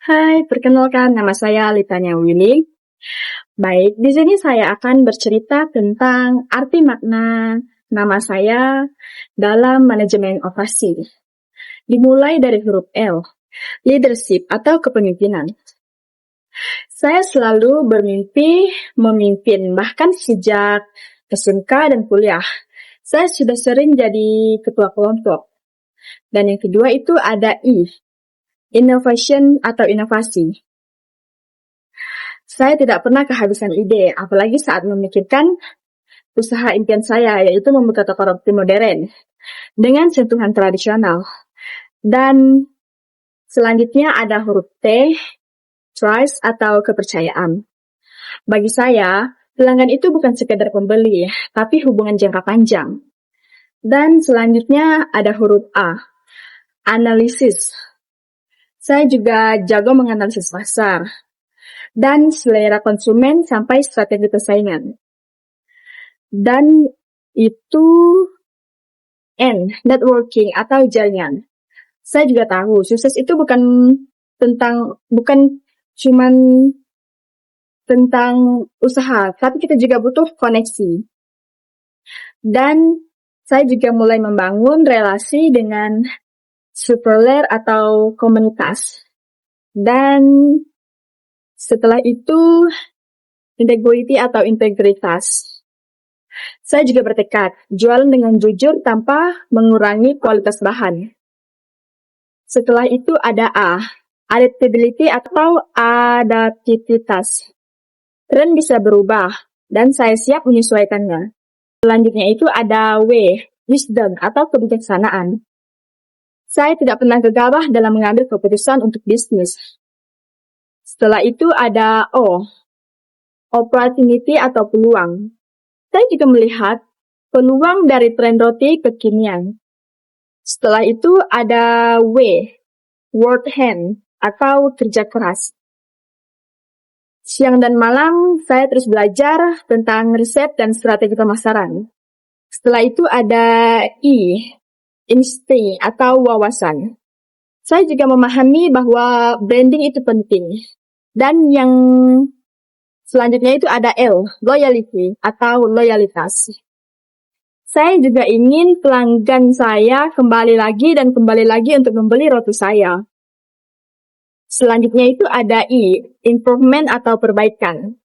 Hai, perkenalkan nama saya Litania Willy. Baik, di sini saya akan bercerita tentang arti makna nama saya dalam manajemen operasi. Dimulai dari huruf L, leadership atau kepemimpinan. Saya selalu bermimpi memimpin, bahkan sejak SMK dan kuliah. Saya sudah sering jadi ketua kelompok. Dan yang kedua itu ada I, innovation atau inovasi. Saya tidak pernah kehabisan ide, apalagi saat memikirkan usaha impian saya, yaitu membuka toko roti modern dengan sentuhan tradisional. Dan selanjutnya ada huruf T, trust atau kepercayaan. Bagi saya, pelanggan itu bukan sekedar pembeli, tapi hubungan jangka panjang. Dan selanjutnya ada huruf A, analisis. Saya juga jago menganalisis pasar dan selera konsumen sampai strategi persaingan. Dan itu N, networking atau jaringan. Saya juga tahu sukses itu bukan cuman tentang usaha, tapi kita juga butuh koneksi. Dan saya juga mulai membangun relasi dengan supplier atau komunitas. Dan setelah itu integrity atau integritas. Saya juga bertekad jualan dengan jujur tanpa mengurangi kualitas bahan. Setelah itu ada A, adaptability atau adaptivitas. Tren bisa berubah dan saya siap menyesuaikannya. Selanjutnya itu ada W, wisdom atau kebijaksanaan. Saya tidak pernah gegabah dalam mengambil keputusan untuk bisnis. Setelah itu ada O, opportunity atau peluang. Saya juga melihat peluang dari tren roti kekinian. Setelah itu ada W, work hand atau kerja keras. Siang dan malam saya terus belajar tentang riset dan strategi pemasaran. Setelah itu ada I, insting atau wawasan. Saya juga memahami bahwa branding itu penting. Dan yang selanjutnya itu ada L, loyalty atau loyalitas. Saya juga ingin pelanggan saya kembali lagi untuk membeli roti saya. Selanjutnya itu ada I, improvement atau perbaikan.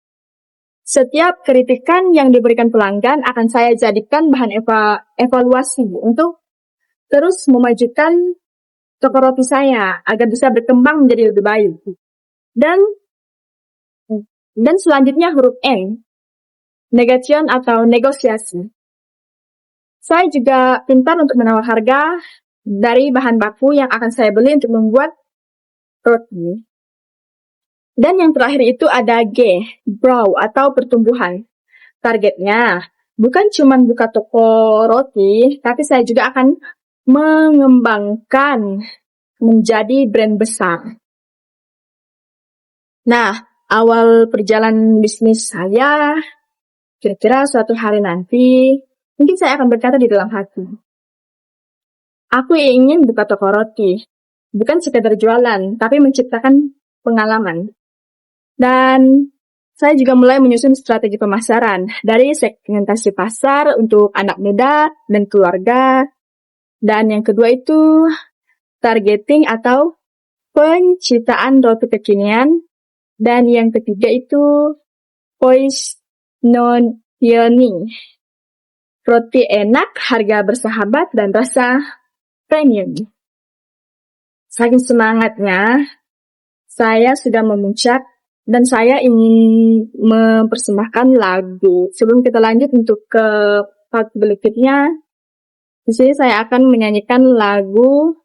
Setiap kritikan yang diberikan pelanggan akan saya jadikan bahan evaluasi untuk terus memajukan toko roti saya agar bisa berkembang menjadi lebih baik. Dan selanjutnya huruf N, negation atau negosiasi. Saya juga pintar untuk menawar harga dari bahan baku yang akan saya beli untuk membuat roti. Dan yang terakhir itu ada G, grow atau pertumbuhan. Targetnya bukan cuma buka toko roti, tapi saya juga akan mengembangkan menjadi brand besar. Nah, awal perjalanan bisnis saya, kira-kira suatu hari nanti, mungkin saya akan berkata di dalam hati, aku ingin buka toko roti, bukan sekedar jualan, tapi menciptakan pengalaman. Dan saya juga mulai menyusun strategi pemasaran dari segmentasi pasar untuk anak muda dan keluarga. Dan yang kedua itu targeting atau penciptaan roti kekinian. Dan yang ketiga itu positioning. Roti enak, harga bersahabat, dan rasa premium. Saking semangatnya, saya sudah memuncak dan saya ingin mempersembahkan lagu. Sebelum kita lanjut untuk ke part berikutnya, di sini saya akan menyanyikan lagu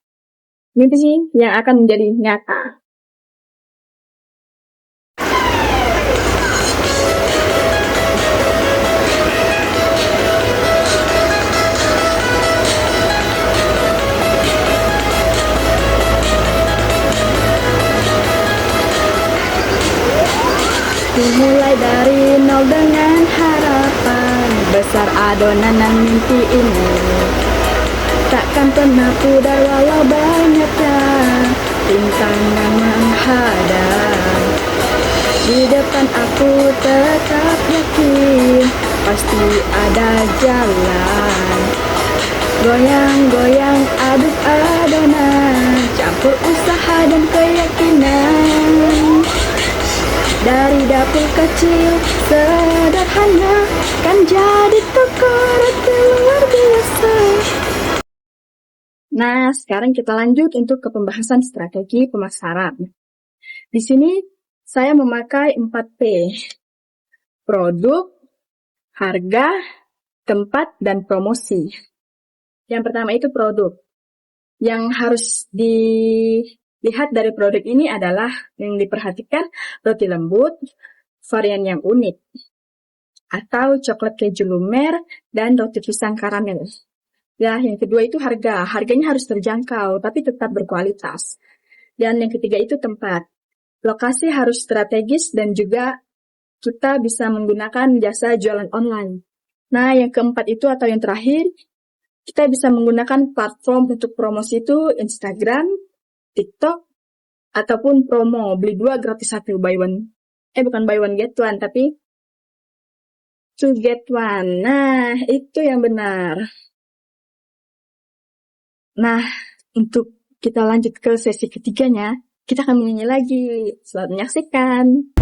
mimpi yang akan menjadi nyata. Mulai dari nol dengan harapan besar adonan mimpi ini, takkan pernah pudar walau banyaknya rintangan menghadapi. Di depan aku tetap yakin, pasti ada jalan. Goyang-goyang aduk adonan, campur usaha dan keyakinan. Dari dapur kecil sederhana, kan jadi toko roti luar biasa. Nah, sekarang kita lanjut untuk ke pembahasan strategi pemasaran. Di sini saya memakai 4P. Produk, harga, tempat, dan promosi. Yang pertama itu produk. Yang harus dilihat dari produk ini adalah yang diperhatikan roti lembut, varian yang unik, atau coklat keju lumer, dan roti pisang karamel. Ya, yang kedua itu harga. Harganya harus terjangkau, tapi tetap berkualitas. Dan yang ketiga itu tempat. Lokasi harus strategis dan juga kita bisa menggunakan jasa jualan online. Nah, yang keempat itu atau yang terakhir, kita bisa menggunakan platform untuk promosi itu Instagram, TikTok, ataupun promo, beli 2 gratis 1, buy one. Bukan buy one get one, tapi to get one. Nah, itu yang benar. Nah, untuk kita lanjut ke sesi ketiganya, kita akan menyanyi lagi. Selamat menyaksikan.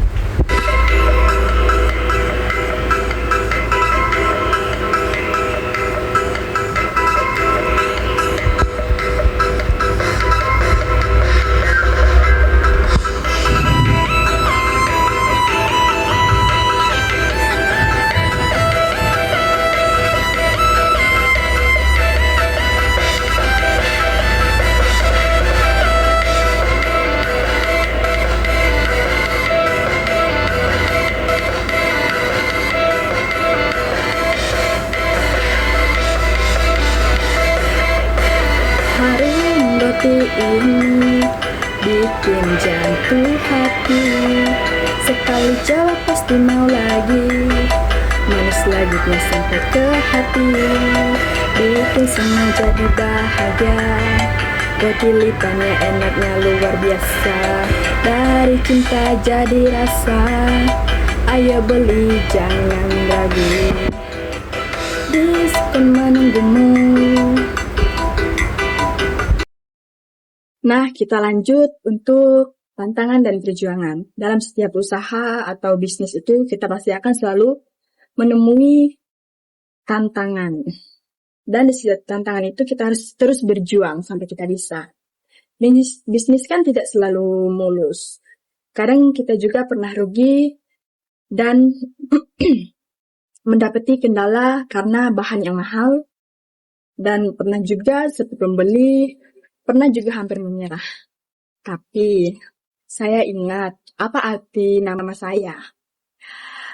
Harum roti ini bikin jantung hati, sekali coba pasti mau lagi, manis lagi sampai ke hati, bikin semua jadi bahagia. Roti lipannya enaknya luar biasa, dari cinta jadi rasa. Ayo beli jangan ragu, diskon menunggumu. Nah, kita lanjut untuk tantangan dan perjuangan. Dalam setiap usaha atau bisnis itu, kita pasti akan selalu menemui tantangan. Dan di setiap tantangan itu, kita harus terus berjuang sampai kita bisa. Bisnis kan tidak selalu mulus. Kadang kita juga pernah rugi dan mendapati kendala karena bahan yang mahal. Dan pernah juga seperti pembeli, pernah juga hampir menyerah. Tapi saya ingat apa arti nama saya.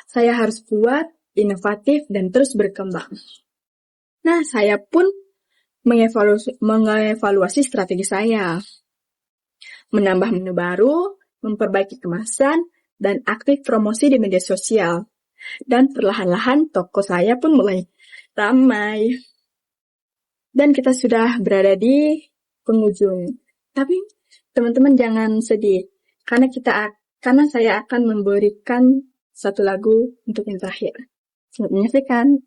Saya harus kuat, inovatif, dan terus berkembang. Nah, saya pun mengevaluasi strategi saya. Menambah menu baru, memperbaiki kemasan, dan aktif promosi di media sosial. Dan perlahan-lahan toko saya pun mulai ramai. Dan kita sudah berada di penghujung. Tapi teman-teman jangan sedih, karena saya akan memberikan satu lagu untuk yang terakhir. Selamat menyaksikan.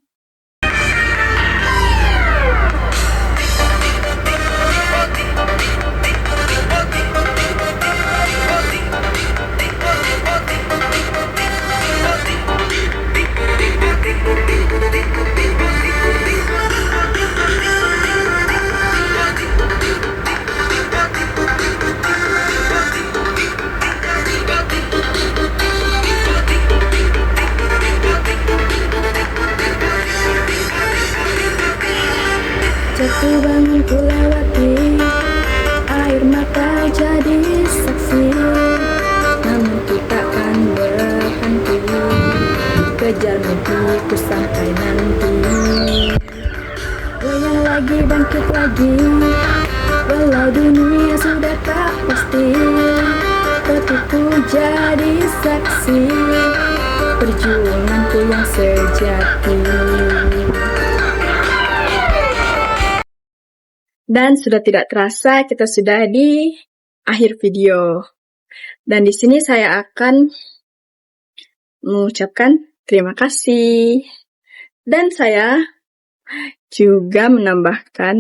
Jatuh bangun ku lewati, air mata jadi saksi, namun ku takkan berhenti, kejar mimpiku sampai nanti. Goyang lagi, bangkit lagi, walau dunia sudah tak pasti, hatiku jadi saksi, perjuanganku yang sejati. Dan sudah tidak terasa kita sudah di akhir video. Dan di sini saya akan mengucapkan terima kasih. Dan saya juga menambahkan,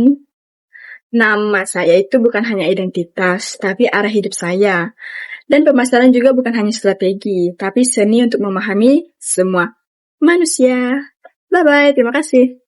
nama saya itu bukan hanya identitas, tapi arah hidup saya. Dan pemasaran juga bukan hanya strategi, tapi seni untuk memahami semua manusia. Bye-bye, terima kasih.